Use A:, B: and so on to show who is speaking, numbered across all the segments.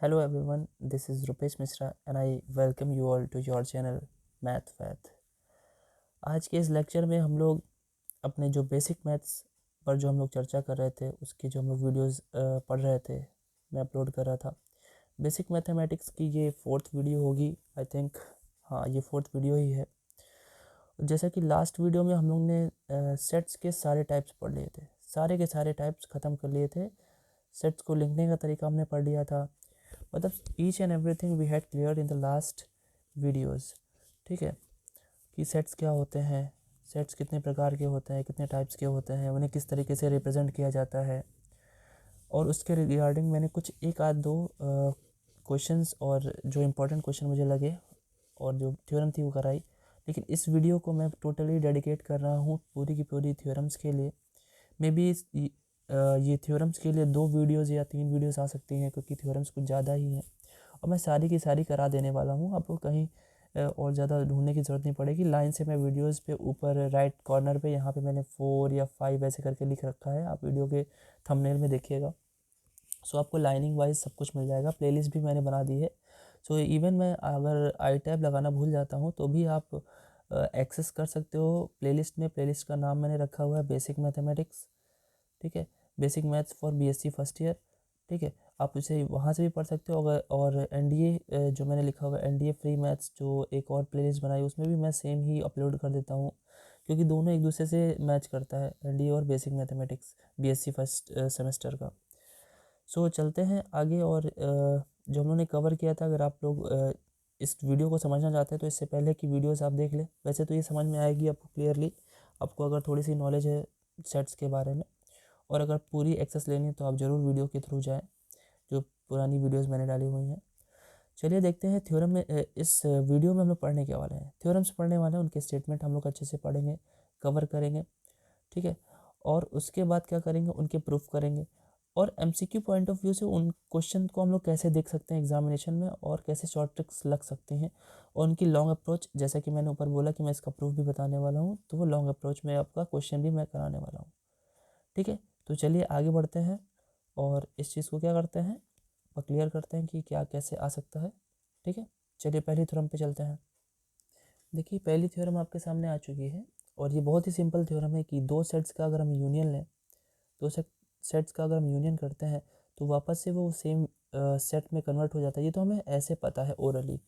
A: Hello everyone, this is Rupesh Mishra and I welcome you all to your channel Math Fath। आज के इस lecture में हम लोग अपने जो बेसिक मैथ्स पर जो हम लोग चर्चा कर रहे थे उसकी जो हम लोग वीडियोस पढ़ रहे थे, मैं अपलोड कर रहा था। बेसिक मैथमेटिक्स की ये 4th वीडियो होगी आई थिंक। हाँ, ये 4th वीडियो ही है। जैसा कि लास्ट वीडियो में हम लोग ने सेट्स के सारे टाइप्स पढ़ लिए थे, सारे के सारे टाइप्स ख़त्म कर लिए थे। सेट्स को लिखने का तरीका हमने पढ़ लिया था, मतलब each and everything we had clear in the last videos. ठीक है, कि सेट्स क्या होते हैं, सेट्स कितने प्रकार के होते हैं, कितने टाइप्स के होते हैं, उन्हें किस तरीके से रिप्रेजेंट किया जाता है, और उसके रिगार्डिंग मैंने कुछ एक आध दो क्वेश्चंस और जो इम्पोर्टेंट क्वेश्चन मुझे लगे और जो थ्योरम थी वो कराई। लेकिन इस वीडियो को मैं टोटली डेडिकेट कर रहा हूँ पूरी की पूरी थ्योरम्स के लिए। मे बी ये थ्योरम्स के लिए 2 वीडियोज़ या 3 वीडियोज़ आ सकती हैं, क्योंकि थ्योरम्स कुछ ज़्यादा ही हैं और मैं सारी की सारी करा देने वाला हूँ। आपको कहीं और ज़्यादा ढूंढने की ज़रूरत नहीं पड़ेगी। लाइन से मैं वीडियोज़ पे ऊपर राइट कॉर्नर पे यहाँ पे मैंने 4 या 5 ऐसे करके लिख रखा है, आप वीडियो के थंबनेल में देखिएगा। सो आपको लाइनिंग वाइज सब कुछ मिल जाएगा। प्लेलिस्ट भी मैंने बना दी है। सो इवन मैं अगर आई टैब लगाना भूल जाता हूँ तो भी आप एक्सेस कर सकते हो प्लेलिस्ट में। प्लेलिस्ट का नाम मैंने रखा हुआ है बेसिक मैथमेटिक्स। ठीक है, basic maths for BSc first year. ठीक है, आप इसे वहाँ से भी पढ़ सकते हो। अगर और एनडीए जो मैंने लिखा हुआ है एनडीए फ्री मैथ्स, जो एक और प्लेलिस्ट बनाई उसमें भी मैं सेम ही अपलोड कर देता हूँ, क्योंकि दोनों एक दूसरे से मैच करता है, एनडीए और basic mathematics BSc first semester का। सो चलते हैं आगे। और जो हम लोगों ने कवर किया था, अगर आप लोग इस वीडियो को समझना चाहते हैं तो इससे पहले की वीडियोस आप देख लें। वैसे तो ये समझ में आएगी आपको क्लियरली, आपको अगर थोड़ी सी नॉलेज है सेट्स के बारे में। और अगर पूरी एक्सेस लेनी है तो आप ज़रूर वीडियो के थ्रू जाएं, जो पुरानी वीडियोस मैंने डाली हुई हैं। चलिए देखते हैं थ्योरम में। इस वीडियो में हम लोग पढ़ने क्या वाले हैं, थ्योरम्स पढ़ने वाले हैं, उनके स्टेटमेंट हम लोग अच्छे से पढ़ेंगे, कवर करेंगे। ठीक है, और उसके बाद क्या करेंगे, उनके प्रूफ करेंगे। और एमसीक्यू पॉइंट ऑफ व्यू से उन क्वेश्चन को हम लोग कैसे देख सकते हैं एग्जामिनेशन में, और कैसे शॉर्ट ट्रिक्स लग सकते हैं, और उनकी लॉन्ग अप्रोच, जैसा कि मैंने ऊपर बोला कि मैं इसका प्रूफ भी बताने वाला हूँ, तो वो लॉन्ग अप्रोच में आपका क्वेश्चन भी मैं कराने वाला हूँ। ठीक है, तो चलिए आगे बढ़ते हैं और इस चीज़ को क्या करते हैं, क्लियर करते हैं कि क्या कैसे आ सकता है। ठीक है, चलिए पहली थ्योरम पे चलते हैं। देखिए पहली थ्योरम आपके सामने आ चुकी है, और ये बहुत ही सिंपल थ्योरम है कि दो सेट्स का अगर हम यूनियन लें, दो सेट्स का अगर हम यूनियन करते हैं तो वापस से वो सेम सेट में कन्वर्ट हो जाता है। ये तो हमें ऐसे पता है ओरली,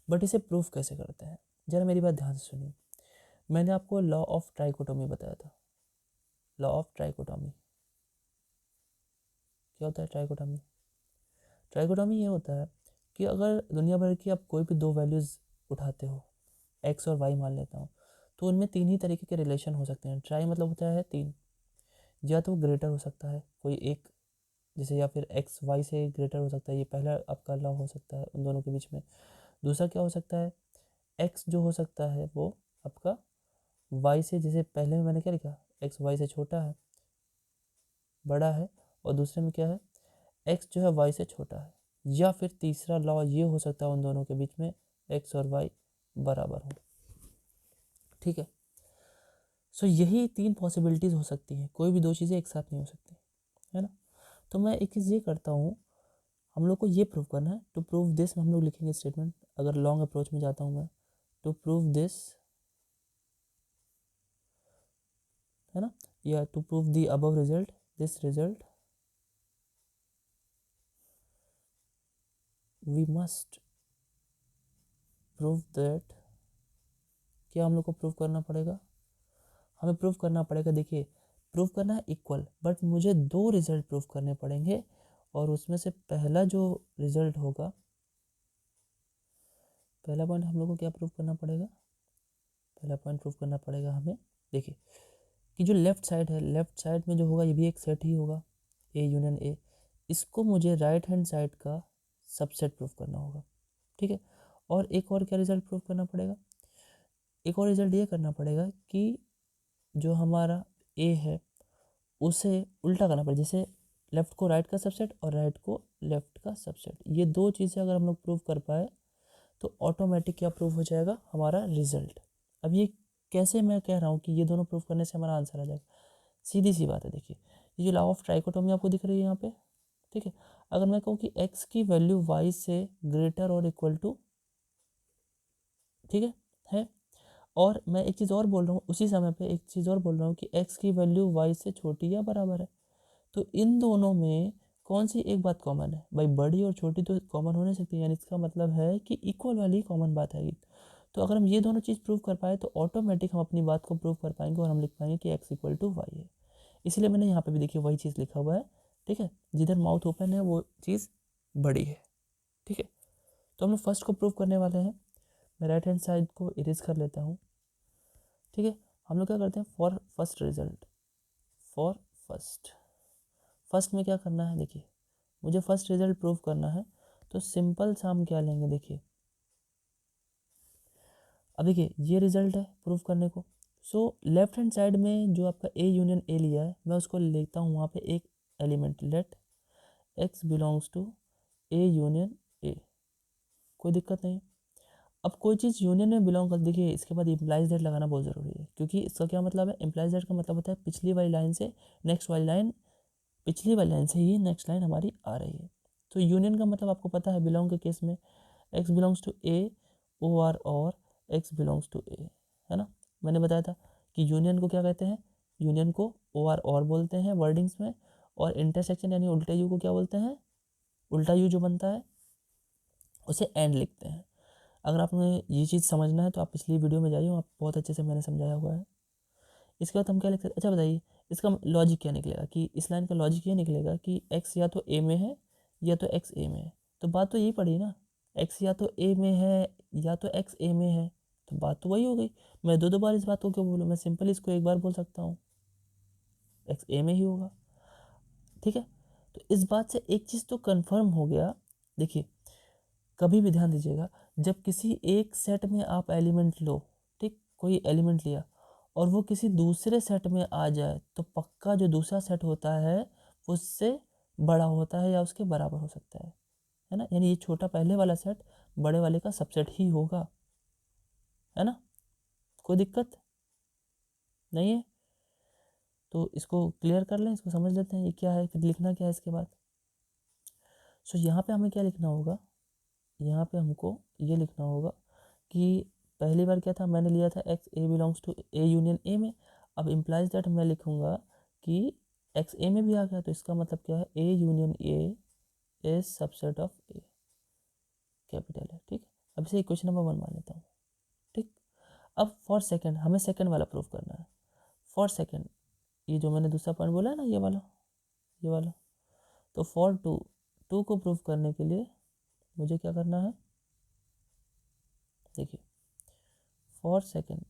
A: बट इसे प्रूफ कैसे करते हैं, ज़रा मेरी बात ध्यान से सुनिए। मैंने आपको लॉ ऑफ ट्राइकोटोमी बताया था। लॉ ऑफ ट्राइकोटोमी क्या होता है? ट्राइकोटोमी, ट्राइकोटोमी ये होता है कि अगर दुनिया भर की आप कोई भी दो वैल्यूज़ उठाते हो, एक्स और वाई मान लेता हूँ, तो उनमें 3 ही तरीके के रिलेशन हो सकते हैं। ट्राई मतलब होता है 3, या तो ग्रेटर हो सकता है कोई एक, जैसे, या फिर एक्स वाई से ग्रेटर हो सकता है, ये पहला आपका लॉ हो सकता है उन दोनों के बीच में। दूसरा क्या हो सकता है, एक्स जो हो सकता है वो आपका वाई से, जैसे पहले में मैंने क्या लिखा, एक्स वाई से छोटा है, बड़ा है, और दूसरे में क्या है, एक्स जो है वाई से छोटा है। या फिर तीसरा लॉ ये हो सकता है उन दोनों के बीच में एक्स और वाई बराबर हो। ठीक है, सो यही 3 पॉसिबिलिटीज़ हो सकती हैं, कोई भी दो चीज़ें एक साथ नहीं हो सकती, है ना। तो मैं एक चीज़ ये करता हूँ, हम लोग को ये प्रूव करना है। टू प्रूव दिस हम लोग लिखेंगे स्टेटमेंट, अगर लॉन्ग अप्रोच में जाता हूँ मैं, टू प्रूव दिस, है ना, या to prove the above result, this result, we must prove that. क्या हम लोग को प्रूव करना पड़ेगा, हमें प्रूव करना पड़ेगा। देखिए, प्रूव करना है इक्वल, बट मुझे 2 रिजल्ट प्रूव करने पड़ेंगे, और उसमें से पहला जो रिजल्ट होगा, पहला पॉइंट हम लोग को क्या प्रूव करना पड़ेगा, पहला पॉइंट प्रूव करना पड़ेगा हमें, देखिए, कि जो लेफ्ट साइड है, लेफ्ट साइड में जो होगा ये भी एक सेट ही होगा, ए यूनियन ए। इसको मुझे राइट हैंड साइड का सबसेट प्रूव करना होगा। ठीक है, और एक और क्या रिजल्ट प्रूव करना पड़ेगा, एक और रिजल्ट ये करना पड़ेगा कि जो हमारा ए है उसे उल्टा करना पड़ेगा, जैसे लेफ़्ट को राइट का सबसेट और राइट को लेफ़्ट का सबसेट। ये 2 चीज़ें अगर हम लोग प्रूव कर पाए तो ऑटोमेटिक क्या प्रूव हो जाएगा, हमारा रिजल्ट। अब ये कैसे मैं कह रहा हूँ कि ये दोनों प्रूव करने से हमारा आंसर आ जाएगा, सीधी सी बात है। देखिए, ये जो लॉ ऑफ ट्राइकोटोमी आपको दिख रही है यहाँ पे, ठीक है। अगर मैं कहूँ कि x की वैल्यू y से ग्रेटर और इक्वल टू, ठीक है, और मैं एक चीज़ और बोल रहा हूँ, उसी समय पे एक चीज़ और बोल रहा हूँ कि x की वैल्यू y से छोटी या बराबर है, तो इन दोनों में कौन सी एक बात कॉमन है भाई? बड़ी और छोटी तो कॉमन हो नहीं सकती, यानी इसका मतलब है कि इक्वल वाली कॉमन बात आएगी। तो अगर हम ये दोनों चीज़ प्रूव कर पाए तो ऑटोमेटिक हम अपनी बात को प्रूव कर पाएंगे और हम लिख पाएंगे कि x इक्वल टू वाई है। इसलिए मैंने यहाँ पे भी देखिए वही चीज़ लिखा हुआ है, ठीक है, जिधर माउथ ओपन है वो चीज़ बड़ी है, ठीक है। तो हम लोग फर्स्ट को प्रूव करने वाले हैं। मैं राइट हैंड साइड को इरेज कर लेता हूँ, ठीक है। हम लोग क्या करते हैं, for first result, for first में क्या करना है, देखिए मुझे फर्स्ट रिजल्ट प्रूव करना है, तो सिंपल सा हम क्या लेंगे, देखिए अब देखिए ये रिजल्ट है प्रूव करने को। सो लेफ्ट हैंड साइड में जो आपका ए यूनियन ए लिया है, मैं उसको लेता हूँ वहाँ पे एक element, let x belongs to A union A, कोई दिक्कत नहीं। अब कोई चीज़ यूनियन में बिलोंग कर, देखिए इसके बाद इम्प्लाइज दैट लगाना बहुत ज़रूरी है, क्योंकि इसका क्या मतलब है, इम्प्लाइज दैट का मतलब होता है पिछली वाली लाइन से नेक्स्ट वाली लाइन, पिछली वाली लाइन से ही नेक्स्ट लाइन हमारी आ रही है। तो यूनियन का मतलब आपको पता है, बिलोंग के केस में x belongs to A O R और एक्स बिलोंग्स टू ए, है ना। मैंने बताया था कि यूनियन को क्या कहते हैं, यूनियन को ओ आर और बोलते हैं वर्डिंग्स में, और इंटरसेक्शन यानी उल्टा यू को क्या बोलते हैं, उल्टा यू जो बनता है उसे एंड लिखते हैं। अगर आपने ये चीज़ समझना है तो आप पिछली वीडियो में जाइए, वहाँ बहुत अच्छे से मैंने समझाया हुआ है। इसके बाद हम क्या लिख सकते, अच्छा बताइए इसका लॉजिक क्या निकलेगा, कि इस लाइन का लॉजिक ये निकलेगा कि एक्स या तो ए में है या तो एक्स ए में है, तो बात तो यही पड़ी ना, एक्स या तो ए में है या तो एक्स ए में है, तो बात तो वही हो गई। मैं दो दो बार इस बात को क्यों बोलूँ, मैं सिंपल इसको एक बार बोल सकता हूँ, एक्स ए में ही होगा, ठीक है। तो इस बात से एक चीज़ तो कन्फर्म हो गया। देखिए कभी भी ध्यान दीजिएगा, जब किसी एक सेट में आप एलिमेंट लो, ठीक, कोई एलिमेंट लिया और वो किसी दूसरे सेट में आ जाए, तो पक्का जो दूसरा सेट होता है उससे बड़ा होता है या उसके बराबर हो सकता है ना। यानी ये छोटा पहले वाला सेट बड़े वाले का सबसेट ही होगा, है ना, कोई दिक्कत नहीं है। तो इसको क्लियर कर लें, इसको समझ लेते हैं ये क्या है, फिर लिखना क्या है इसके बाद। सो यहाँ पे हमें क्या लिखना होगा, यहाँ पे हमको ये लिखना होगा कि पहली बार क्या था, मैंने लिया था x A belongs to A union A में, अब इम्प्लाइज दैट मैं लिखूँगा कि एक्स ए में भी आ गया, तो इसका मतलब क्या है, A union A is subset of A, capital है, ठीक है। अब इसे इक्वेशन नंबर 1 मान लेता हूँ, ठीक। अब फॉर सेकंड हमें सेकंड वाला प्रूफ करना है, फॉर सेकंड ये जो मैंने दूसरा पॉइंट बोला है ना, ये वाला, तो फॉर टू को प्रूफ करने के लिए मुझे क्या करना है, देखिए फॉर सेकंड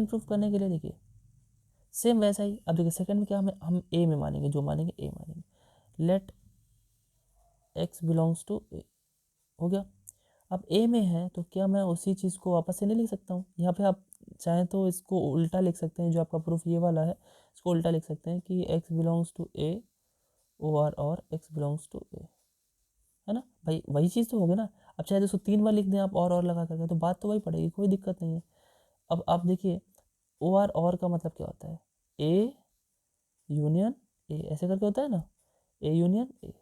A: प्रूफ करने के लिए देखिए सेम वैसा ही। अब देखिए सेकंड में क्या, हम ए में मानेंगे, जो मानेंगे ए मानेंगे, लेट एक्स बिलोंग्स टू ए, हो गया। अब ए में है तो क्या मैं उसी चीज़ को वापस से नहीं लिख सकता हूँ, यहाँ पे आप चाहें तो इसको उल्टा लिख सकते हैं, जो आपका प्रूफ ये वाला है इसको उल्टा लिख सकते हैं कि x belongs to A O R और एक्स बिलोंग्स टू ए, है ना भाई, वही चीज़ तो हो गया ना। अब चाहे तो उसको 3 बार लिख दें आप और लगा करके, तो बात तो वही पड़ेगी, कोई दिक्कत नहीं है। अब आप देखिए ओ आर और का मतलब क्या होता है, ए यूनियन ए, ऐसे करके होता है ना, ए यूनियन ए।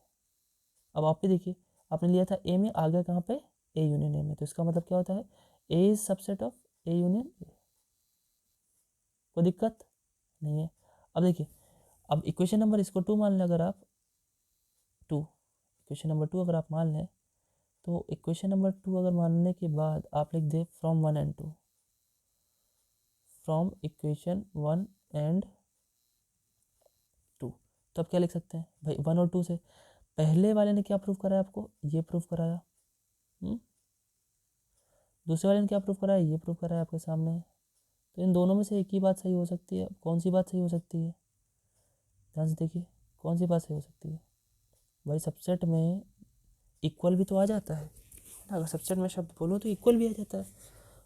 A: अब आप भी देखिए, आपने लिया था ए में, आ गया कहाँ पे, ए यूनियन ए में, तो इसका मतलब क्या होता है, A is subset of A union A, कोई दिक्कत नहीं है। अब देखिए, अब इक्वेशन नंबर इसको 2 मान लें, अगर आप इक्वेशन नंबर 2 अगर आप मान लें, तो इक्वेशन नंबर 2 अगर मानने के बाद आप लिख दें from 1 and 2, from equation 1 and 2, तो आप क्या लिख सकते हैं भाई, 1 और 2 से। पहले वाले ने क्या प्रूफ कराया आपको, ये प्रूफ कराया, दूसरे वाले ने क्या प्रूफ कराया, ये प्रूफ कराया आपके सामने है। तो इन दोनों में से एक ही बात सही हो सकती है, कौन सी बात सही हो सकती है, ध्यान से देखिए कौन सी बात सही हो सकती है भाई, सबसेट में इक्वल भी तो आ जाता है, अगर सबसेट में शब्द बोलो तो इक्वल भी आ जाता है।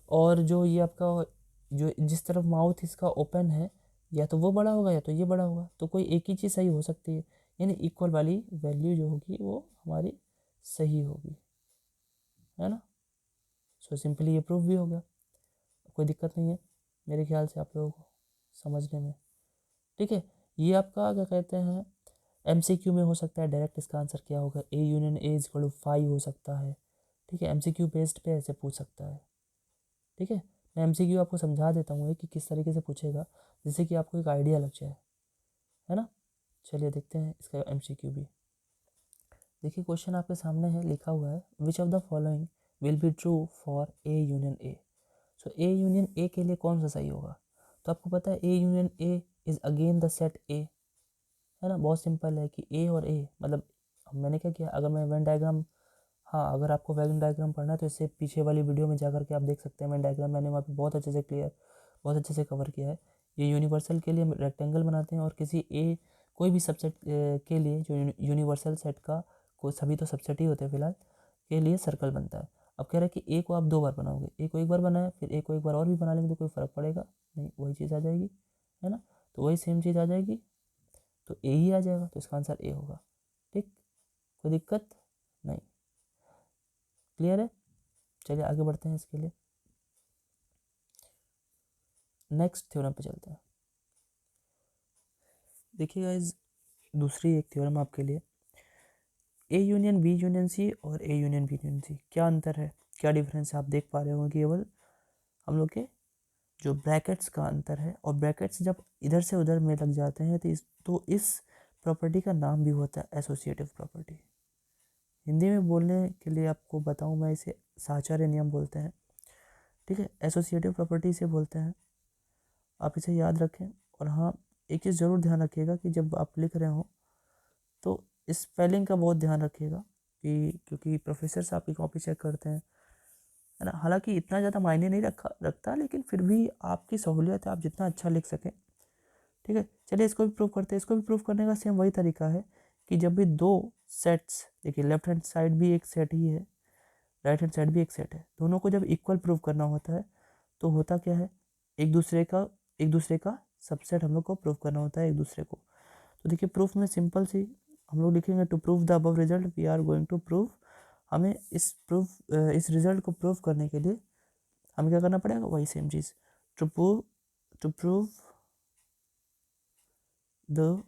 A: और जो ये आपका, जो जिस तरफ माउथ इसका ओपन है, या तो वो बड़ा होगा या तो ये बड़ा होगा, तो कोई एक ही चीज़ सही हो सकती है, यानी इक्वल वाली वैल्यू जो होगी वो हमारी सही होगी, है ना। सो सिंपली ये प्रूफ भी हो गया, कोई दिक्कत नहीं है मेरे ख्याल से आप लोगों को समझने में, ठीक है। ये आपका क्या कहते हैं MCQ में हो सकता है। डायरेक्ट इसका आंसर क्या होगा, A union A is equal to 5 हो सकता है। ठीक है, MCQ बेस्ड पे ऐसे पूछ सकता है। ठीक है, मैं MCQ आपको समझा देता हूँ कि किस तरीके से पूछेगा, जिससे कि आपको एक आइडिया लग जाए, है ना। चलिए देखते हैं इसका MCQ भी। देखिए क्वेश्चन आपके सामने है, लिखा हुआ है which of the following will be true for A union A। So A union A के लिए कौन सा सही होगा। तो आपको पता है A union A is again the set A, है ना। बहुत सिंपल है कि A और A मतलब मैंने क्या किया, अगर मैं वेन डायग्राम, हाँ अगर आपको वेन डायग्राम पढ़ना है तो इससे पीछे वाली वीडियो में जा करके आप देख सकते हैं। वेन डायग्राम मैंने वहाँ पे बहुत अच्छे से क्लियर, बहुत अच्छे से कवर किया है। ये यूनिवर्सल के लिए रेक्टेंगल बनाते हैं और किसी ए कोई भी सबसेट के लिए जो यूनिवर्सल सेट का, कोई सभी तो सबसेट ही होते हैं फिलहाल, के लिए सर्कल बनता है। अब कह रहा है कि ए को आप 2 बार बनाओगे, ए को एक बार बनाया फिर ए को एक बार और भी बना लेंगे तो कोई फ़र्क पड़ेगा नहीं, वही चीज़ आ जाएगी, है ना। तो वही सेम चीज़ आ जाएगी, तो ए ही आ जाएगा, तो इसका आंसर ए होगा। ठीक, कोई दिक्कत नहीं, क्लियर है। चलिए आगे बढ़ते हैं इसके लिए, नेक्स्ट थ्योरम पे चलते हैं। देखिए गाइस, दूसरी एक थ्योरम आपके लिए, A union B union C और A union B union C, क्या अंतर है, क्या डिफरेंस है, आप देख पा रहे होंगे केवल हम लोग के जो ब्रैकेट्स का अंतर है। और ब्रैकेट्स जब इधर से उधर में लग जाते हैं तो इस प्रॉपर्टी का नाम भी होता है एसोसिएटिव प्रॉपर्टी। हिंदी में बोलने के लिए आपको बताऊं मैं, इसे साहचर्य नियम बोलते हैं। ठीक है, एसोसिएटिव प्रॉपर्टी से बोलते हैं, आप इसे याद रखें। और हाँ, एक चीज़ ज़रूर ध्यान रखिएगा कि जब आप लिख रहे हो तो स्पेलिंग का बहुत ध्यान रखिएगा, कि क्योंकि प्रोफेसर से आपकी कॉपी चेक करते हैं, है ना। हालांकि इतना ज़्यादा मायने नहीं रखता, लेकिन फिर भी आपकी सहूलियत है, आप जितना अच्छा लिख सकें। ठीक है, चलिए इसको भी प्रूव करते हैं। इसको भी प्रूव करने का सेम वही तरीका है कि जब भी दो सेट्स, देखिए लेफ्ट हैंड साइड भी एक सेट ही है, राइट हैंड साइड भी एक सेट है, दोनों को जब इक्वल प्रूव करना होता है तो होता क्या है, एक दूसरे का सबसेट हम लोग को प्रूव करना होता है एक दूसरे को। तो देखिए प्रूफ में सिंपल सी हम लोग लिखेंगे, to prove the above result we are going to prove. हमें इस रिजल्ट को प्रूव करने के लिए हमें क्या करना पड़ेगा, वही सेम चीज़, to prove the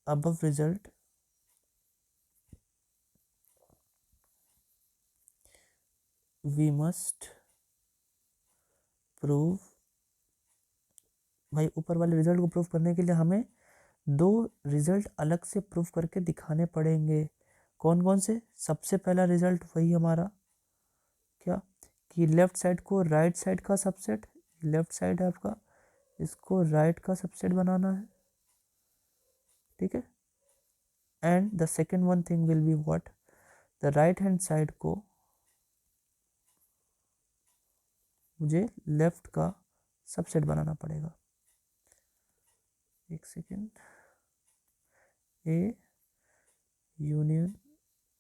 A: above result we must prove. भाई ऊपर वाले रिजल्ट को प्रूव करने के लिए हमें 2 रिजल्ट अलग से प्रूव करके दिखाने पड़ेंगे। कौन कौन से, सबसे पहला रिजल्ट वही हमारा क्या, कि लेफ्ट साइड को राइट साइड का सबसेट, लेफ्ट साइड है आपका, इसको राइट का सबसेट बनाना है। ठीक है, and the second one thing will be what, the right hand side को मुझे लेफ्ट का सबसेट बनाना पड़ेगा। एक second, A union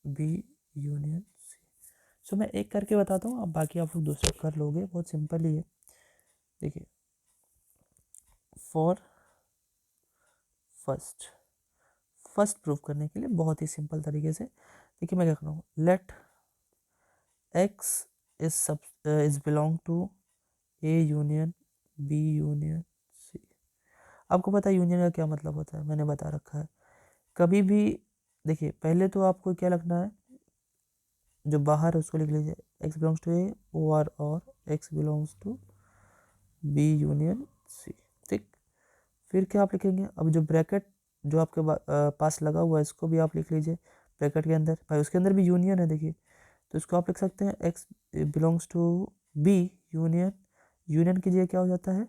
A: B union C. So मैं एक करके बताता हूँ, अब बाकी आप लोग दूसरा कर लोगे, बहुत सिंपल ही है। देखिए फॉर फर्स्ट प्रूफ करने के लिए बहुत ही सिंपल तरीके से, देखिए मैं क्या कर रहा हूँ, let x is belong to A union B union C. आपको पता है यूनियन का क्या मतलब होता है, मैंने बता रखा है। कभी भी देखिए पहले तो आपको क्या लगना है, जो बाहर है उसको लिख लीजिए, X belongs to A O R, और x belongs to B union C. ठीक, फिर क्या आप लिखेंगे, अब जो ब्रैकेट जो आपके पास लगा हुआ है इसको भी आप लिख लीजिए ब्रैकेट के अंदर, भाई उसके अंदर भी यूनियन है देखिए, तो इसको आप लिख सकते हैं x belongs to B union, union की जगह क्या हो जाता है,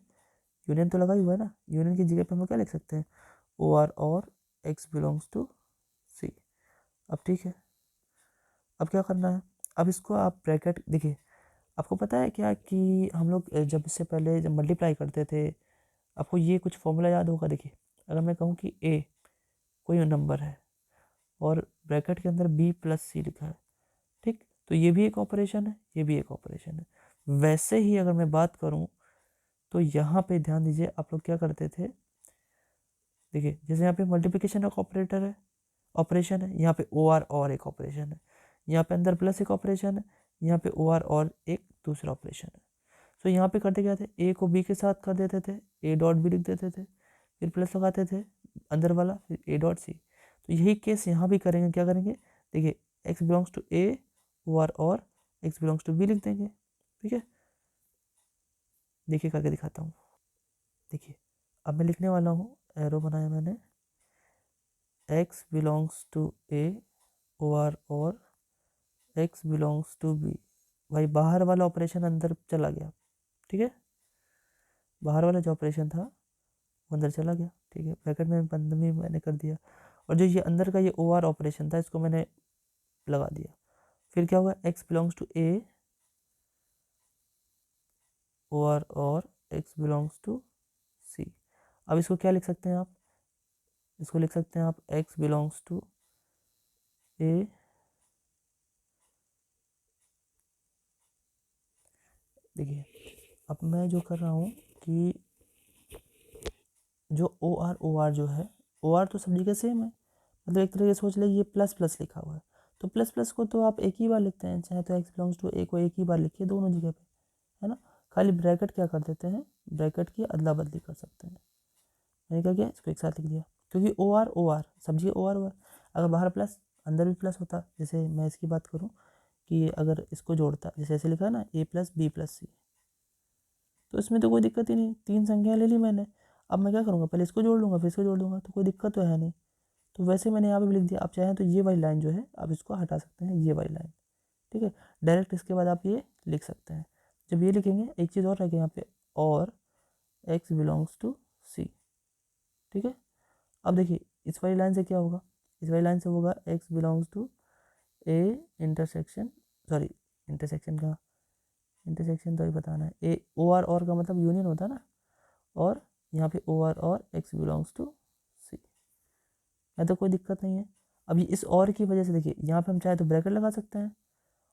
A: यूनियन तो लगा ही हुआ है ना, यूनियन की जगह पे हम लोग क्या लिख सकते हैं, ओ आर और एक्स बिलोंग्स टू सी। अब ठीक है, अब क्या करना है, अब इसको आप ब्रैकेट, देखिए आपको पता है क्या कि हम लोग जब इससे पहले जब मल्टीप्लाई करते थे, आपको ये कुछ फॉर्मूला याद होगा। देखिए अगर मैं कहूँ कि ए कोई नंबर है और ब्रैकेट के अंदर बी प्लस सी लिखा है, ठीक, तो ये भी एक ऑपरेशन है, ये भी एक ऑपरेशन है। वैसे ही अगर मैं बात करूँ तो यहाँ पे ध्यान दीजिए, आप लोग क्या करते थे, देखिए जैसे यहाँ पे मल्टीप्लिकेशन एक ऑपरेटर है, ऑपरेशन है, यहाँ पे ओ आर और एक ऑपरेशन है, यहाँ पे अंदर प्लस एक ऑपरेशन है, यहाँ पे ओ आर और एक दूसरा ऑपरेशन है। तो यहाँ पे करते क्या थे, ए को बी के साथ कर देते थे, ए डॉट बी लिख देते थे, फिर प्लस लगाते थे अंदर वाला, फिर ए डॉट सी। तो यही केस यहाँ भी करेंगे। क्या करेंगे, देखिए एक्स बिलोंग्स टू ए और एक्स बिलोंग्स टू बी लिख देंगे। ठीक है, देखिए करके दिखाता हूँ। देखिए अब मैं लिखने वाला हूँ, एरो बनाया मैंने, एक्स बिलोंग्स टू ए और एक्स बिलोंग्स टू बी। भाई बाहर वाला ऑपरेशन अंदर चला गया। ठीक है, बाहर वाला जो ऑपरेशन था वो अंदर चला गया। ठीक है, ब्रैकेट में बंद में मैंने कर दिया, और जो ये अंदर का ये ओ आर ऑपरेशन था इसको मैंने लगा दिया। फिर क्या होगा, एक्स बिलोंग्स टू ए और एक्स बिलोंग्स टू सी। अब इसको क्या लिख सकते हैं आप, इसको लिख सकते हैं आप एक्स बिलोंग्स टू ए, देखिए अब मैं जो कर रहा हूँ कि जो ओ आर जो है, ओ आर तो सब जगह सेम है, मतलब एक तरीके से सोच ले ये प्लस प्लस लिखा हुआ है, तो प्लस प्लस को तो आप एक ही बार लिखते हैं, चाहे तो एक्स बिलोंग्स टू ए को एक ही बार लिखिए दोनों जगह पे, है ना। खाली ब्रैकेट क्या कर देते हैं, ब्रैकेट की अदला बदली कर सकते हैं। मैंने क्या किया, इसको एक साथ लिख दिया, क्योंकि ओ आर सब जगह ओ आर, अगर बाहर प्लस अंदर भी प्लस होता, जैसे मैं इसकी बात करूँ कि अगर इसको जोड़ता, जैसे ऐसे लिखा है ना ए प्लस बी प्लस सी, तो इसमें तो कोई दिक्कत ही नहीं, तीन संख्या ले ली मैंने। अब मैं क्या करूँगा, पहले इसको जोड़ लूँगा फिर इसको जोड़ लूँगा, तो कोई दिक्कत तो है नहीं। तो वैसे मैंने यहाँ पे भी लिख दिया। आप चाहें तो ये वाली लाइन जो है आप इसको हटा सकते हैं, ये वाली लाइन। ठीक है, डायरेक्ट इसके बाद आप ये लिख सकते हैं। जब ये लिखेंगे, एक चीज़ और रहेगी यहाँ पे, और एक्स बिलोंग्स टू सी। ठीक है, अब देखिए इस वाली लाइन से क्या होगा, इस वाली लाइन से होगा x belongs to A intersection, sorry intersection का, इंटरसेक्शन तो ही बताना है, ए ओ आर और का मतलब यूनियन होता है ना, और यहाँ पे ओ आर और एक्स बिलोंग्स टू सी है, तो कोई दिक्कत नहीं है। अभी इस और की वजह से देखिए यहाँ पे हम चाहे तो ब्रैकेट लगा सकते हैं,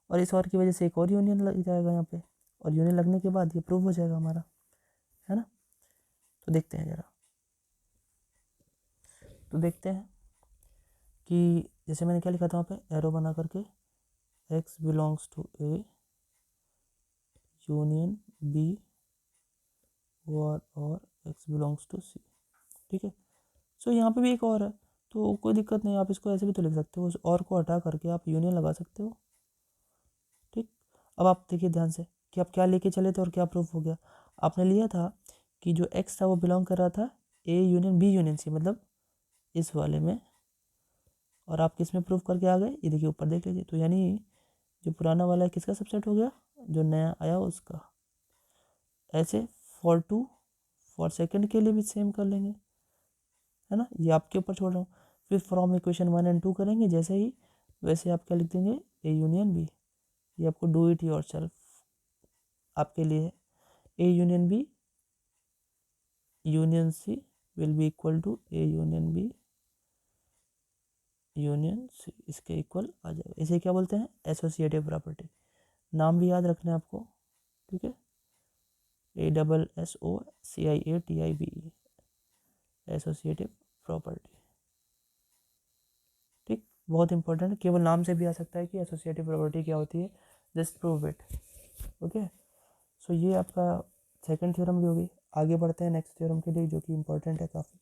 A: और इस और की वजह से एक और यूनियन लग जाएगा यहाँ पे, और यूनियन लगने के बाद ये प्रूव हो जाएगा हमारा, है ना। तो देखते हैं ज़रा, तो देखते हैं कि जैसे मैंने क्या लिखा था वहाँ पे एरो बना करके, x belongs to A union B और एक्स बिलोंग्स टू सी। ठीक है, सो यहाँ पे भी एक और है, तो कोई दिक्कत नहीं, आप इसको ऐसे भी तो लिख सकते हो, उस और को हटा करके आप यूनियन लगा सकते हो। ठीक, अब आप देखिए ध्यान से कि आप क्या लेके चले थे और क्या प्रूफ हो गया। आपने लिया था कि जो एक्स था वो बिलोंग कर रहा था A union B union C, मतलब इस वाले में, और आप किस में प्रूफ करके आ गए, ये देखिए ऊपर देख लीजिए। तो यानी जो पुराना वाला है किसका सबसेट हो गया, जो नया आया उसका। ऐसे फॉर सेकंड के लिए भी सेम कर लेंगे, है ना, ये आपके ऊपर छोड़ रहा हूँ। फिर फ्रॉम इक्वेशन 1 और 2 करेंगे जैसे ही, वैसे आप क्या लिख देंगे, ए यूनियन बी। ये आपको डू इट योर सेल्फ आपके लिए है। A union B union C will be equal to A union B union C, इसके इक्वल आ जाएगा। इसे क्या बोलते हैं, एसोसिएटिव प्रॉपर्टी। नाम भी याद रखना है आपको। ठीक है, ASSOCIATIVE, एसोसिएटिव प्रॉपर्टी। ठीक, बहुत इंपॉर्टेंट है, केवल नाम से भी आ सकता है कि एसोसिएटिव प्रॉपर्टी क्या होती है, जस्ट प्रूव इट। ओके, सो ये आपका सेकंड थ्योरम भी होगी। आगे बढ़ते हैं नेक्स्ट थ्योरम के लिए, जो कि इंपॉर्टेंट है काफ़ी।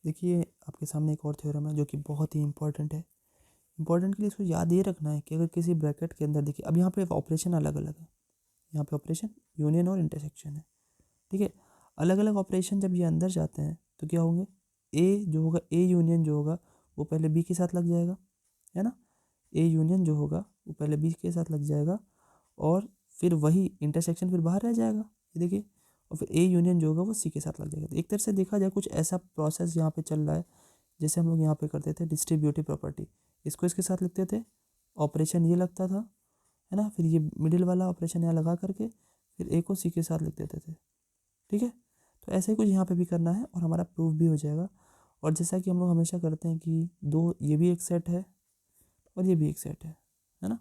A: देखिए आपके सामने एक और थ्योरम है जो कि बहुत ही इंपॉर्टेंट है। इंपॉर्टेंट के लिए इसको याद ये रखना है कि अगर किसी ब्रैकेट के अंदर, देखिए अब यहाँ पे ऑपरेशन अलग अलग है, यहाँ पे ऑपरेशन यूनियन और इंटरसेक्शन है। ठीक है, अलग अलग ऑपरेशन जब ये अंदर जाते हैं तो क्या होंगे, ए जो होगा, ए यूनियन जो होगा वो पहले बी के साथ लग जाएगा, है ना। ए यूनियन जो होगा वो पहले बी के साथ लग जाएगा, और फिर वही इंटरसेक्शन फिर बाहर रह जाएगा, ये देखिए, और फिर ए यूनियन जो होगा वो सी के साथ लग जाएगा। तो एक तरह से देखा जाए कुछ ऐसा प्रोसेस यहाँ पे चल रहा है, जैसे हम लोग यहाँ पे करते थे डिस्ट्रीब्यूटिव प्रॉपर्टी, इसको इसके साथ लिखते थे, ऑपरेशन ये लगता था, है ना, फिर ये मिडिल वाला ऑपरेशन यहाँ लगा करके फिर ए को सी के साथ लिख देते थे। ठीक है, तो ऐसे ही कुछ यहाँ पे भी करना है और हमारा प्रूफ भी हो जाएगा। और जैसा कि हम लोग हमेशा करते हैं कि दो, ये भी एक सेट है और ये भी एक सेट है ना,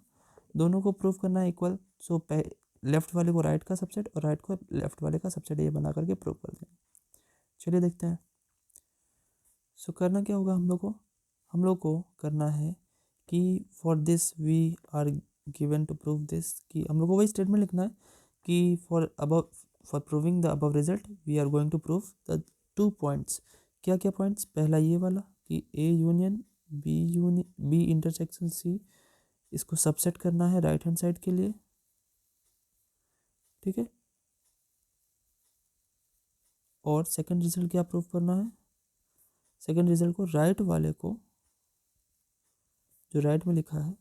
A: दोनों को प्रूफ करना है इक्वल। सो लेफ्ट वाले को राइट का सबसेट और राइट को लेफ्ट वाले का सबसेट ये बना करके प्रूफ कर देंगे। चलिए देखते हैं। सो करना क्या होगा हम लोग को करना है कि for this we are given to prove this, कि हम लोग को वही स्टेटमेंट लिखना है कि for proving the above result we are going to prove the 2 points. क्या क्या पॉइंट्स? पहला ये वाला कि A union B intersection C, इसको सबसेट करना है राइट हैंड साइड के लिए, ठीक है। और सेकंड रिजल्ट क्या प्रूव करना है? सेकंड रिजल्ट को राइट वाले को, जो राइट में लिखा है,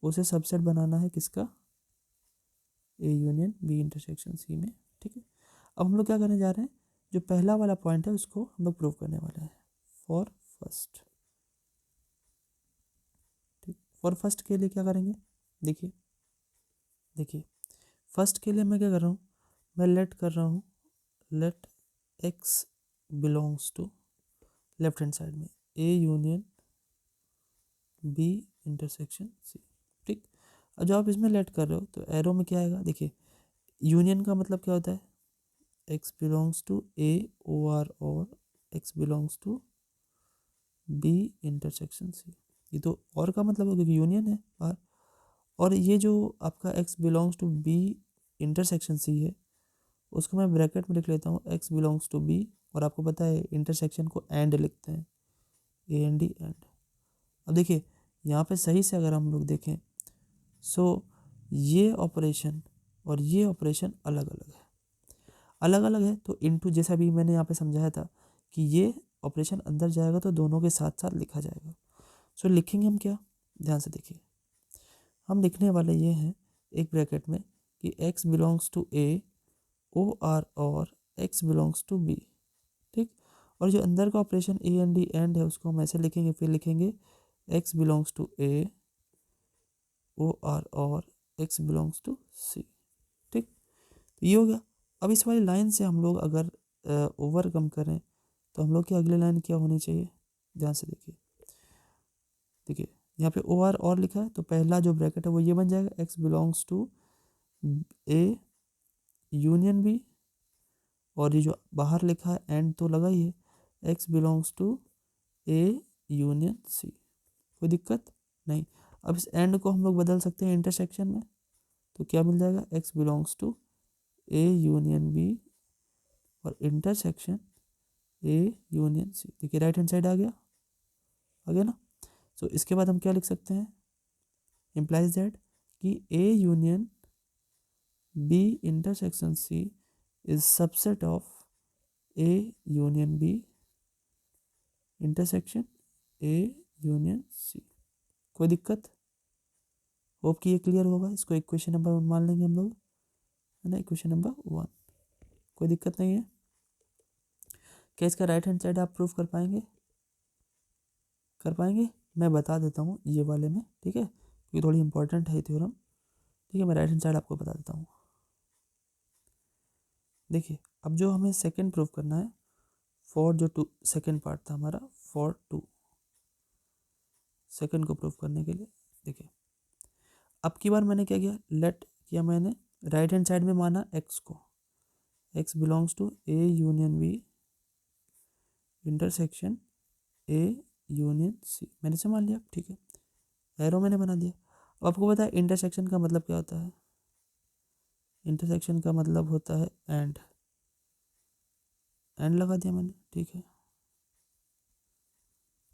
A: उसे सबसेट बनाना है किसका? A union B intersection C में, ठीक है। अब हम लोग क्या करने जा रहे हैं? जो पहला वाला पॉइंट है उसको हम लोग प्रूव करने वाले हैं फॉर फर्स्ट, ठीक। फॉर फर्स्ट के लिए क्या करेंगे? देखिए देखिए, फर्स्ट के लिए मैं क्या कर रहा हूँ? मैं लेट कर रहा हूँ, let x belongs to left hand side में A union B intersection C, ठीक। और जब आप इसमें लेट कर रहे हो तो एरो में क्या आएगा? देखिए, यूनियन का मतलब क्या होता है? X belongs to A O R, और x belongs to B intersection C. ये तो और का मतलब हो, क्योंकि यूनियन है बाहर। और ये जो आपका x belongs to B intersection C है, उसको मैं ब्रैकेट में लिख लेता हूँ एक्स बिलोंग्स टू बी। और आपको पता है इंटरसेक्शन को एंड लिखते हैं, ए एन डी, एंड। अब देखिए यहाँ पे सही से अगर हम लोग देखें, सो ये ऑपरेशन और ये ऑपरेशन अलग अलग है, अलग अलग है। तो इनटू, जैसा भी मैंने यहाँ पे समझाया था कि ये ऑपरेशन अंदर जाएगा तो दोनों के साथ साथ लिखा जाएगा। सो लिखेंगे हम क्या? ध्यान से देखिए, हम लिखने वाले ये हैं एक ब्रैकेट में कि x belongs to A O R, और x बिलोंग्स टू बी, ठीक। और जो अंदर का operation A N D, and है, उसको हम ऐसे लिखेंगे, फिर लिखेंगे x belongs to A O R, और x बिलोंग्स टू सी, ठीक। तो ये हो गया। अब इस वाली लाइन से हम लोग अगर ओवरकम करें तो हम लोग की अगली लाइन क्या होनी चाहिए? ध्यान से देखिए, देखिए यहाँ पे ओ आर और लिखा है, तो पहला जो ब्रैकेट है वो ये बन जाएगा, x belongs to A union B, और ये जो बाहर लिखा है एंड तो लगा ही है, x belongs to A union C. कोई दिक्कत नहीं। अब इस एंड को हम लोग बदल सकते हैं इंटरसेक्शन में, तो क्या मिल जाएगा? X belongs to A union B और इंटरसेक्शन ए यूनियन सी। देखिए राइट हैंड साइड आ गया ना। सो इसके बाद हम क्या लिख सकते हैं? इम्प्लाइज दैट कि A union B intersection C is subset of A union B intersection A union C. कोई दिक्कत? होप कि ये क्लियर होगा। इसको इक्वेशन नंबर 1 मान लेंगे हम लोग, है ना, इक्वेशन नंबर 1। कोई दिक्कत नहीं है। क्या इसका राइट हैंड साइड आप प्रूफ कर पाएंगे? कर पाएंगे? मैं बता देता हूँ ये वाले में, ठीक है, क्योंकि थोड़ी इंपॉर्टेंट है थ्योरम, ठीक है। मैं राइट हैंड साइड आपको बता देता हूँ। देखिए, अब जो हमें सेकंड प्रूफ करना है, फॉर जो टू सेकंड पार्ट था हमारा, फॉर टू, सेकंड को प्रूफ करने के लिए, देखिए अब की बार मैंने क्या किया? लेट किया मैंने, राइट हैंड साइड में माना एक्स को, x belongs to A union B intersection A union C, मैंने से मान लिया, ठीक है। एरो मैंने बना दिया। अब आपको पता है इंटरसेक्शन का मतलब क्या होता है? इंटरसेक्शन का मतलब होता है एंड, एंड लगा दिया मैंने, ठीक है,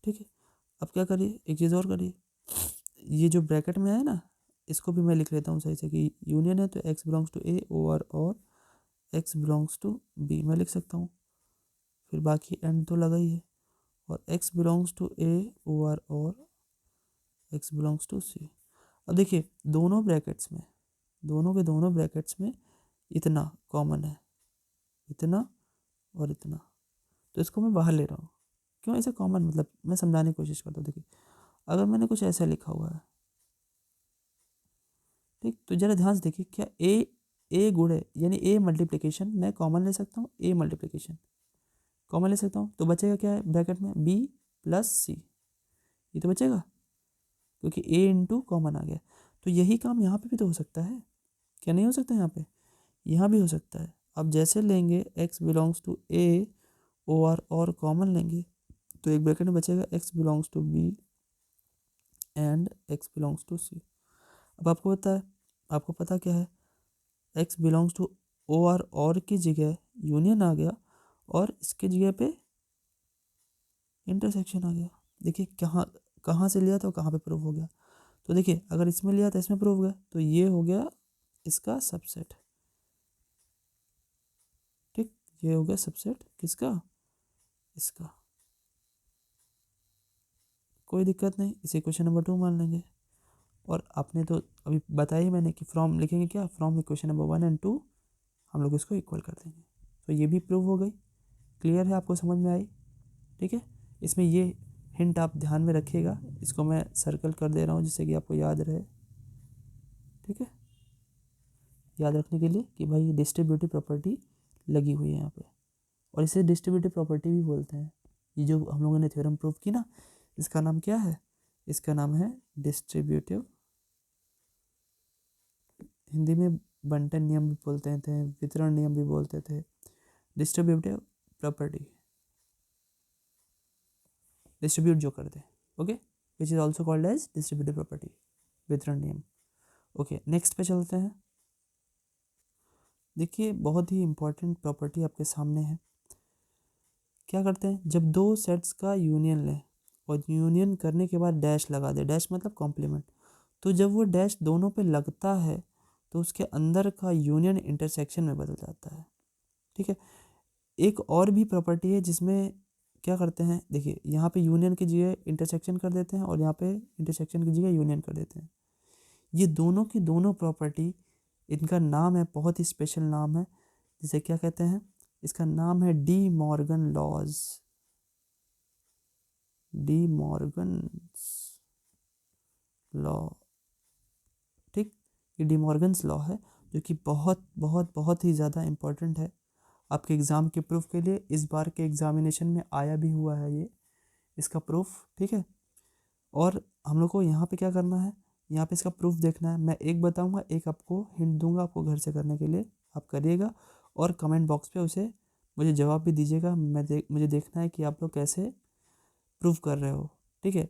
A: ठीक है। अब क्या करिए, एक चीज़ और करिए, ये जो ब्रैकेट में है ना, इसको भी मैं लिख लेता हूँ सही से कि यूनियन है तो x belongs to A O R, और एक्स बिलोंग्स टू बी मैं लिख सकता हूँ, फिर बाकी एंड तो लगा ही है, और x belongs to A O R, और एक्स बिलोंग्स टू सी। अब देखिए दोनों ब्रैकेट्स में, दोनों के दोनों ब्रैकेट्स में इतना कॉमन है, इतना और इतना, तो इसको मैं बाहर ले रहा हूँ। क्यों ऐसे कॉमन? मतलब मैं समझाने की कोशिश करता हूँ। देखिए अगर मैंने कुछ ऐसा लिखा हुआ है, ठीक, तो जरा ध्यान से देखिए, क्या ए गुणे यानी ए मल्टीप्लिकेशन मैं कॉमन ले सकता हूँ? ए मल्टीप्लिकेशन कॉमन ले सकता हूँ, तो बचेगा क्या है ब्रैकेट में? बी प्लस सी, ये तो बचेगा क्योंकि ए इंटू कॉमन आ गया। तो यही काम यहाँ पे भी तो हो सकता है, क्या नहीं हो सकता? यहाँ पे, यहाँ भी हो सकता है। अब जैसे लेंगे X belongs to A O R और कॉमन लेंगे, तो एक ब्रैकेट में बचेगा X belongs to B and x belongs to C. अब आपको पता है, आपको पता क्या है? एक्स बिलोंग्स टू और की जगह यूनियन आ गया और इसके जगह पे इंटरसेक्शन आ गया। देखिए कहाँ कहाँ से लिया था, कहाँ पे प्रूव हो गया। तो देखिए अगर इसमें लिया था इसमें प्रूव हो गया, तो ये हो गया इसका सबसेट। ठीक, ये हो गया सबसेट किसका, इसका। कोई दिक्कत नहीं, इसे क्वेश्चन नंबर 2 मान लेंगे। और आपने तो अभी बताया ही मैंने कि फ्रॉम लिखेंगे क्या, फ्रॉम इक्वेशन नंबर 1 एंड 2 हम लोग इसको इक्वल कर देंगे। तो ये भी प्रूव हो गई। क्लियर है, आपको समझ में आई। ठीक है, इसमें ये हिंट आप ध्यान में रखिएगा, इसको मैं सर्कल कर दे रहा हूँ जिससे कि आपको याद रहे। ठीक है, याद रखने के लिए कि भाई ये डिस्ट्रीब्यूटिव प्रॉपर्टी लगी हुई है यहाँ पे, और इसे डिस्ट्रीब्यूटिव प्रॉपर्टी भी बोलते हैं। ये जो हम लोगों ने थ्योरम प्रूव की ना, इसका नाम क्या है, इसका नाम है डिस्ट्रीब्यूटिव, हिंदी में बंटन नियम भी बोलते थे, वितरण नियम भी बोलते थे, डिस्ट्रीब्यूटिव प्रॉपर्टी, डिस्ट्रीब्यूट जो कर दे। Okay, which is also called as distributive property, वितरण नियम। ओके, नेक्स्ट पे चलते हैं। देखिए बहुत ही इंपॉर्टेंट प्रॉपर्टी आपके सामने है। क्या करते हैं, जब दो सेट्स का यूनियन लें और यूनियन करने के बाद डैश लगा दे, डैश मतलब कॉम्प्लीमेंट, तो जब वो डैश दोनों पे लगता है तो उसके अंदर का यूनियन इंटरसेक्शन में बदल जाता है। ठीक है, एक और भी प्रॉपर्टी है जिसमें क्या करते हैं, देखिए यहाँ पे यूनियन की जगह इंटरसेक्शन कर देते हैं और यहाँ पे इंटरसेक्शन की जगह यूनियन कर देते हैं। ये दोनों की दोनों प्रॉपर्टी, इनका नाम है, बहुत ही स्पेशल नाम है, जिसे क्या कहते हैं, इसका नाम है De Morgan laws, De Morgan law. ठीक, ये डी मॉर्गन्स लॉ है, जो कि बहुत बहुत बहुत ही ज़्यादा इम्पोर्टेंट है आपके एग्ज़ाम के प्रूफ के लिए। इस बार के एग्जामिनेशन में आया भी हुआ है ये, इसका प्रूफ। ठीक है, और हम लोग को यहाँ पे क्या करना है, यहाँ पे इसका प्रूफ देखना है। मैं एक बताऊँगा, एक आपको हिंट दूंगा आपको घर से करने के लिए, आप करिएगा और कमेंट बॉक्स पे उसे मुझे जवाब भी दीजिएगा। मुझे देखना है कि आप लोग कैसे प्रूव कर रहे हो। ठीक है,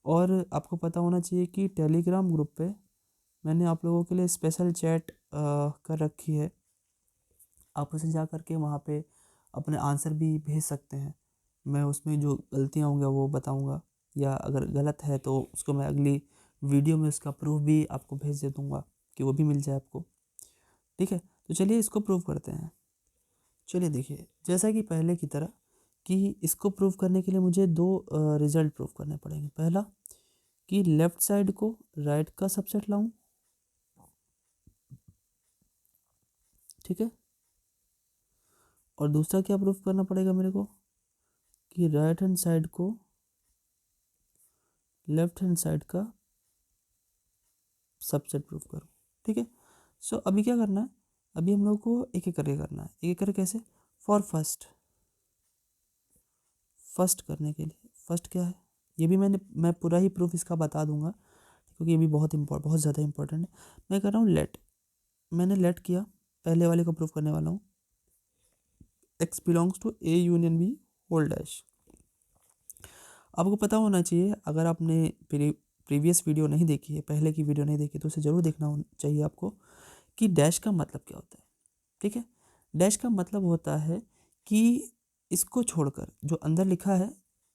A: और आपको पता होना चाहिए कि टेलीग्राम ग्रुप पे मैंने आप लोगों के लिए स्पेशल चैट कर रखी है। आप उसे जा करके वहाँ पे अपने आंसर भी भेज सकते हैं। मैं उसमें जो गलतियाँ होंगी वो बताऊँगा, या अगर गलत है तो उसको मैं अगली वीडियो में उसका प्रूफ भी आपको भेज दे दूँगा कि वो भी मिल जाए आपको। ठीक है, तो चलिए इसको प्रूव करते हैं। चलिए देखिए, जैसा कि पहले की तरह कि इसको प्रूव करने के लिए मुझे दो रिजल्ट प्रूव करने पड़ेंगे। पहला कि लेफ़्ट साइड को राइट का सबसेट लाऊं। ठीक है, और दूसरा क्या प्रूफ करना पड़ेगा मेरे को, कि राइट हैंड साइड को लेफ्ट हैंड साइड का सबसेट प्रूफ करूँ। ठीक है, सो अभी क्या करना है, अभी हम लोग को एक एक करके करना है। एक एक करके कैसे, फॉर फर्स्ट करने के लिए, फर्स्ट क्या है ये भी मैं पूरा ही प्रूफ इसका बता दूंगा, क्योंकि ये भी बहुत ज़्यादा इंपॉर्टेंट है। मैं कर रहा हूँ लेट, मैंने लेट किया, पहले वाले को प्रूफ करने वाला हूँ, x belongs to A union B whole dash. आपको पता होना चाहिए, अगर आपने प्रीवियस वीडियो नहीं देखी है, पहले की वीडियो नहीं देखी, तो उसे ज़रूर देखना चाहिए आपको, कि डैश का मतलब क्या होता है। ठीक है, डैश का मतलब होता है कि इसको छोड़कर जो अंदर लिखा है,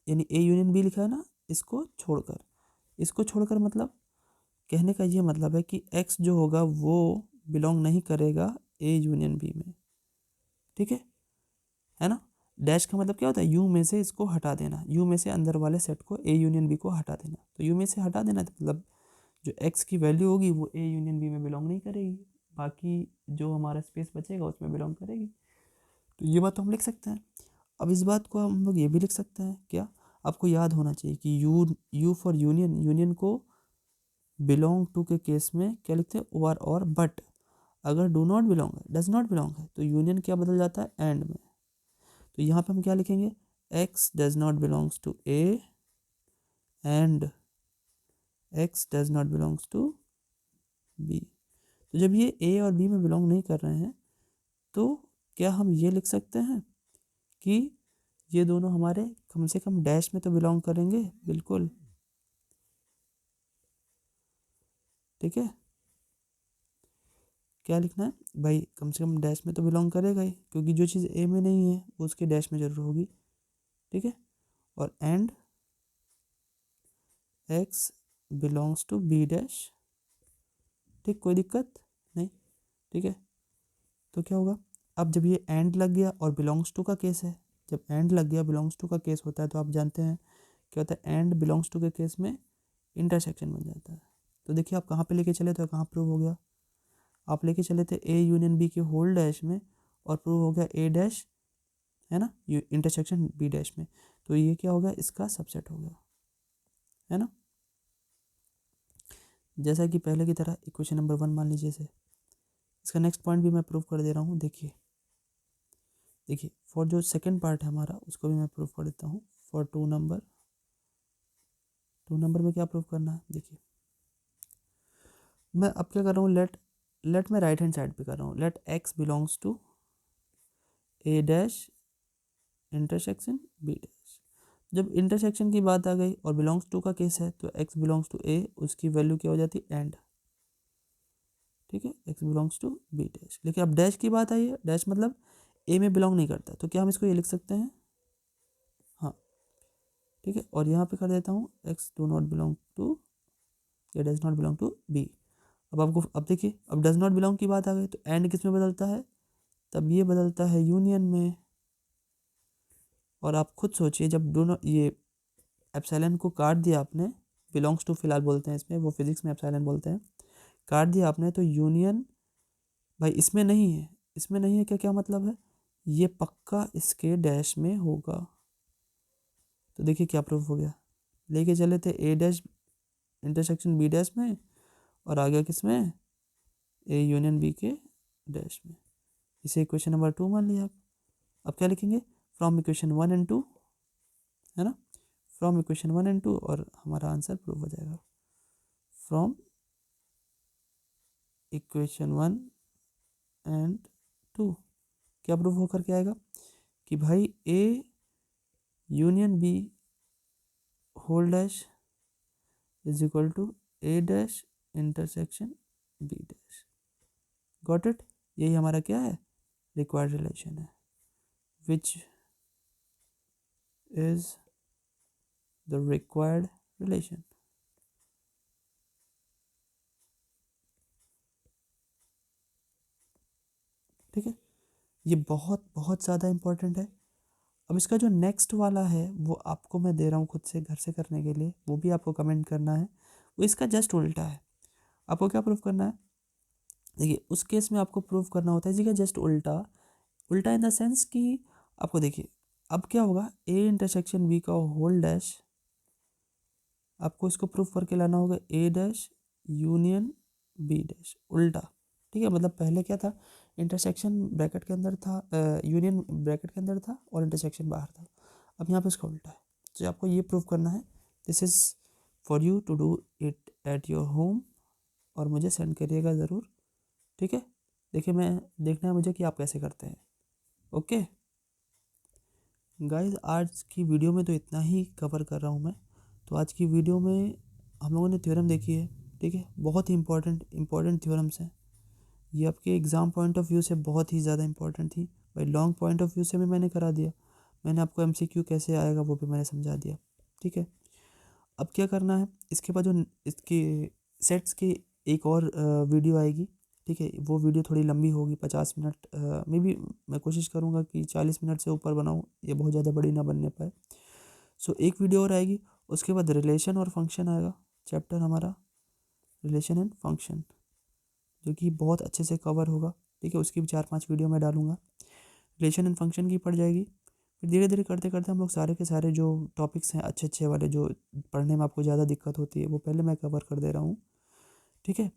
A: यानी ए यूनियन बी लिखा है ना, इसको छोड़कर मतलब कहने का ये मतलब है कि एक्स जो होगा वो बिलोंग नहीं करेगा ए यूनियन बी में। ठीक है ना। डैश का मतलब क्या होता है, यू में से इसको हटा देना, यू में से अंदर वाले सेट को ए यूनियन बी को हटा देना। तो यू में से हटा देना तो मतलब जो एक्स की वैल्यू होगी वो ए यूनियन बी में बिलोंग नहीं करेगी, बाकी जो हमारा स्पेस बचेगा उसमें बिलोंग करेगी। तो ये बात तो हम लिख सकते हैं। अब इस बात को हम लोग ये भी लिख सकते हैं, क्या आपको याद होना चाहिए कि यू फॉर यूनियन, यूनियन को बिलोंग टू के केस में क्या लिखते हैं, ओवर और बट। अगर डू नॉट बिलोंग है, डज नॉट बिलोंग है, तो यूनियन क्या बदल जाता है, एंड में। तो यहाँ पे हम क्या लिखेंगे, x does not belongs to A and x does not belongs to B. तो जब ये ए और बी में बिलोंग नहीं कर रहे हैं, तो क्या हम ये लिख सकते हैं कि ये दोनों हमारे कम से कम डैश में तो बिलोंग करेंगे, बिल्कुल। ठीक है, क्या लिखना है भाई, कम से कम डैश में तो बिलोंग करेगा ही, क्योंकि जो चीज़ ए में नहीं है वो उसके डैश में जरूर होगी। ठीक है, और and x belongs to B dash. ठीक, कोई दिक्कत नहीं। ठीक है, तो क्या होगा, अब जब ये एंड लग गया और बिलोंग्स टू का केस है, जब एंड लग गया बिलोंग्स टू का केस होता है, तो आप जानते हैं क्या होता है, एंड बिलोंग्स टू के केस में इंटरसेक्शन बन जाता है। तो देखिए आप कहाँ पे लेके चले तो कहाँ प्रूव हो गया, आप लेके चले थे ए यूनियन बी के होल डैश में, और प्रूव हो गया ए डैश, है ना, इंटरसेक्शन बी डैश में। तो ये क्या हो गया, इसका सबसेट हो गया, है ना। जैसा कि पहले की तरह इक्वेशन नंबर 1 मान लीजिए इसे, इसका नेक्स्ट पॉइंट भी मैं प्रूव कर दे रहा हूँ। देखिए देखिए फॉर जो सेकंड पार्ट है हमारा, उसको भी मैं प्रूव कर देता हूँ। फॉर 2 नंबर में क्या प्रूव करना है, देखिए मैं अब क्या कर रहा हूँ, लेट मैं राइट हैंड साइड पे कर रहा हूँ, let x belongs to A dash intersection B dash. जब इंटरसेक्शन की बात आ गई और बिलोंग्स टू का केस है, तो एक्स बिलोंग्स टू ए, उसकी वैल्यू क्या हो जाती है, एंड। ठीक है, x belongs to B dash. लेकिन अब डैश की बात आई है, डैश मतलब ए में बिलोंग नहीं करता, तो क्या हम इसको ये लिख सकते हैं, हाँ ठीक है, और यहाँ पे कर देता हूँ X do not belong to, या does not belong to B. अब आपको, अब देखिए, अब डज नॉट बिलोंग की बात आ गई, तो एंड किस में बदलता है, तब ये बदलता है यूनियन में। और आप खुद सोचिए, जब दोनों ये एप्सिलॉन को काट दिया आपने, बिलोंग्स टू फिलहाल बोलते हैं इसमें, वो फिजिक्स में एप्सिलॉन बोलते हैं, काट दिया आपने, तो यूनियन भाई इसमें नहीं है, इसमें नहीं है, क्या क्या मतलब है, ये पक्का इसके डैश में होगा। तो देखिए क्या प्रूफ हो गया, लेके चले थे ए डैश इंटरसेक्शन बी डैश में, और आ गया किस में, ए यूनियन बी के डैश में। इसे इक्वेशन नंबर 2 मान लिया आप। अब क्या लिखेंगे, फ्रॉम इक्वेशन 1 एंड 2, है ना, फ्रॉम इक्वेशन 1 एंड 2, और हमारा आंसर प्रूव हो जाएगा। फ्रॉम इक्वेशन 1 एंड 2 क्या प्रूव होकर के आएगा, कि भाई A union B whole dash is equal to A dash intersection B dash. Got it, यही हमारा क्या है, रिक्वायर्ड रिलेशन है, which is the required relation. ठीक है, ये बहुत बहुत ज़्यादा इंपॉर्टेंट है। अब इसका जो नेक्स्ट वाला है वो आपको मैं दे रहा हूँ खुद से घर से करने के लिए, वो भी आपको कमेंट करना है, वो इसका जस्ट उल्टा है। आपको क्या प्रूफ करना है, देखिए उस केस में आपको प्रूफ करना होता है जी का जस्ट उल्टा, उल्टा इन द सेंस कि आपको देखिए अब क्या होगा, ए इंटरसेक्शन बी का होल डैश, आपको इसको प्रूफ करके लाना होगा ए डैश यूनियन बी डैश, उल्टा। ठीक है, मतलब पहले क्या था, इंटरसेक्शन ब्रैकेट के अंदर था, यूनियन ब्रैकेट के अंदर था और इंटरसेक्शन बाहर था। अब यहाँ पे इसका उल्टा है, तो आपको ये प्रूफ करना है। This is for you to do it at your home, और मुझे सेंड करिएगा ज़रूर। ठीक है, देखिए मैं, देखना है मुझे कि आप कैसे करते हैं। ओके गाइस, आज की वीडियो में तो इतना ही कवर कर रहा हूँ मैं। तो आज की वीडियो में हम लोगों ने थ्योरम देखी है। ठीक है, बहुत ही इंपॉर्टेंट थ्योरम्स हैं, ये आपके एग्ज़ाम पॉइंट ऑफ व्यू से बहुत ही ज़्यादा इंपॉर्टेंट थी भाई। लॉन्ग पॉइंट ऑफ व्यू से भी मैंने करा दिया, मैंने आपको एमसीक्यू कैसे आएगा वो भी मैंने समझा दिया। ठीक है, अब क्या करना है, इसके बाद जो इसके सेट्स की एक और वीडियो आएगी। ठीक है, वो वीडियो थोड़ी लंबी होगी, 50 मिनट में भी, मैं कोशिश करूँगा कि 40 मिनट से ऊपर बनाऊँ, ये बहुत ज़्यादा बड़ी ना बनने पाए। सो एक वीडियो और आएगी, उसके बाद रिलेशन और फंक्शन आएगा, चैप्टर हमारा रिलेशन एंड फंक्शन, जो कि बहुत अच्छे से कवर होगा। ठीक है, उसकी भी 4-5 वीडियो मैं डालूंगा, रिलेशन एंड फंक्शन की पड़ जाएगी। फिर धीरे धीरे करते करते हम लोग सारे के सारे जो टॉपिक्स हैं अच्छे अच्छे वाले, जो पढ़ने में आपको ज़्यादा दिक्कत होती है, वो पहले मैं कवर कर दे रहा हूँ। ठीक है,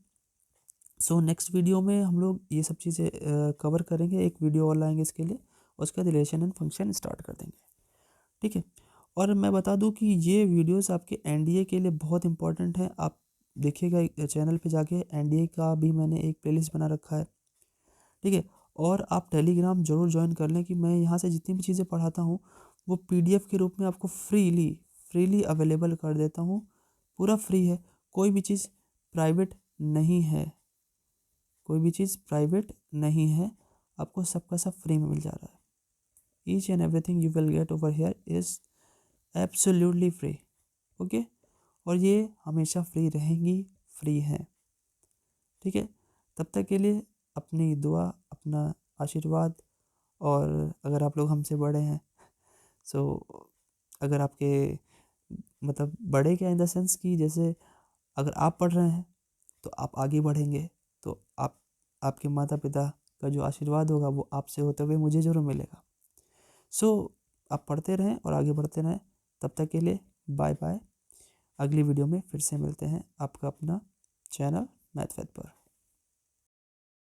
A: सो नेक्स्ट वीडियो में हम लोग ये सब चीज़ें कवर करेंगे, एक वीडियो और लाएंगे इसके लिए, उसके बाद रिलेशन एंड फंक्शन स्टार्ट कर देंगे। ठीक है, और मैं बता दूं कि ये वीडियोस आपके एनडीए के लिए बहुत इंपॉर्टेंट है। आप देखिएगा चैनल पे जाके, एनडीए का भी मैंने एक प्लेलिस्ट बना रखा है। ठीक है, और आप टेलीग्राम जरूर ज्वाइन कर लें, कि मैं यहाँ से जितनी भी चीज़ें पढ़ाता हूँ वो पीडीएफ के रूप में आपको फ्रीली अवेलेबल कर देता हूँ। पूरा फ्री है, कोई भी चीज़ प्राइवेट नहीं है, कोई भी चीज़ प्राइवेट नहीं है, आपको सबका सब फ्री में मिल जा रहा है। Each and everything you will get over here is absolutely free. Okay, और ये हमेशा फ्री रहेंगी, फ्री हैं, ठीक है। तब तक के लिए अपनी दुआ, अपना आशीर्वाद, और अगर आप लोग हमसे बड़े हैं, सो अगर आपके मतलब बड़े क्या इन द सेंस कि जैसे अगर आप पढ़ रहे हैं तो आप आगे बढ़ेंगे, तो आपके माता पिता का जो आशीर्वाद होगा वो आपसे होते हुए मुझे ज़रूर मिलेगा। सो आप पढ़ते रहें और आगे बढ़ते रहें। तब तक के लिए बाय बाय। अगली वीडियो में फिर से मिलते हैं, आपका अपना चैनल मैथफैद पर।